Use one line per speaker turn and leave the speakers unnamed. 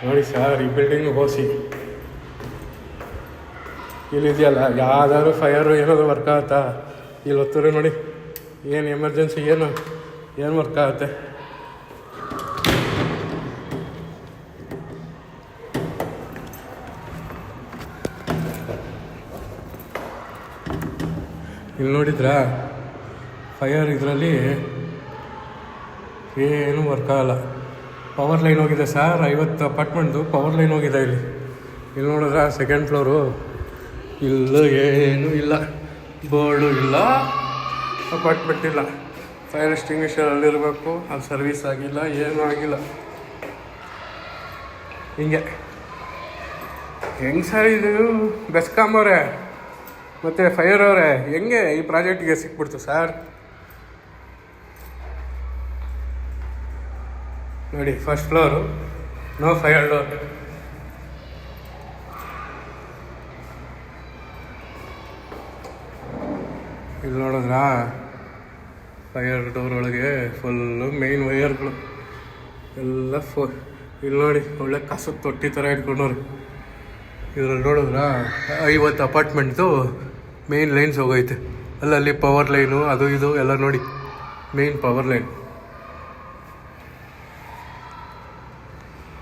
ನೋಡಿ ಸರ್, ಈ ಬಿಲ್ಡಿಂಗ್ ಹೋಸಿ ಇಲ್ಲಿದೆಯಲ್ಲ, ಯಾವ್ದಾದ್ರು ಫೈರು ಏನಾದರೂ ವರ್ಕ್ ಆಗುತ್ತಾ? ಇಲ್ಲಿ ಹೊತ್ತರು ನೋಡಿ, ಏನು ಎಮರ್ಜೆನ್ಸಿ ಏನು ವರ್ಕ್ ಆಗುತ್ತೆ? ಇಲ್ಲಿ ನೋಡಿದ್ರಾ, ಫೈರ್ ಇದರಲ್ಲಿ ಏನು ವರ್ಕ್ ಆಗಲ್ಲ. ಪವರ್ ಲೈನ್ ಹೋಗಿದೆ ಸರ್, 50 ಅಪಾರ್ಟ್ಮೆಂಟ್ದು ಪವರ್ ಲೈನ್ ಹೋಗಿದೆ. ಇಲ್ಲಿ ನೋಡಿದ್ರೆ ಸೆಕೆಂಡ್ ಫ್ಲೋರು, ಇಲ್ಲೂ ಏನೂ ಇಲ್ಲ, ಬೋರ್ಡು ಇಲ್ಲ, ಅಪಾರ್ಟ್ಮೆಂಟ್ ಇಲ್ಲ. ಫೈರ್ ಎಕ್ಸ್ಟಿಂಗ್ವಿಷರ್ ಅಲ್ಲಿರಬೇಕು, ಅಲ್ಲಿ ಸರ್ವಿಸ್ ಆಗಿಲ್ಲ, ಏನೂ ಆಗಿಲ್ಲ. ಹಿಂಗೆ ಹೆಂಗೆ ಸರ್ ಇದು? ಬೆಸ್ಕಾಮ್ ಅವರೇ ಮತ್ತು ಫೈರ್ ಅವರೇ, ಹೆಂಗೆ ಈ ಪ್ರಾಜೆಕ್ಟಿಗೆ ಸಿಕ್ಬಿಡ್ತು ಸರ್? ನೋಡಿ, first floor, no fire door. ಇಲ್ಲಿ ನೋಡಿದ್ರಾ, ಫೈರ್ ಡೋರ್ ಒಳಗೆ ಫುಲ್ಲು ಮೇನ್ ವೈರ್ಗಳು ಎಲ್ಲ ಇಲ್ಲಿ ನೋಡಿ, ಒಳ್ಳೆ ಕಸದ ತೊಟ್ಟಿ ಥರ ಇಟ್ಕೊಂಡವ್ರು. ಇದ್ರಲ್ಲಿ ನೋಡಿದ್ರಾ, 50 ಅಪಾರ್ಟ್ಮೆಂಟ್ದು ಮೇನ್ ಲೈನ್ಸ್ ಹೋಗೈತೆ. ಅಲ್ಲಲ್ಲಿ ಪವರ್ ಲೈನು ಅದು ಇದು ಎಲ್ಲ ನೋಡಿ, ಮೇನ್ ಪವರ್ ಲೈನ್.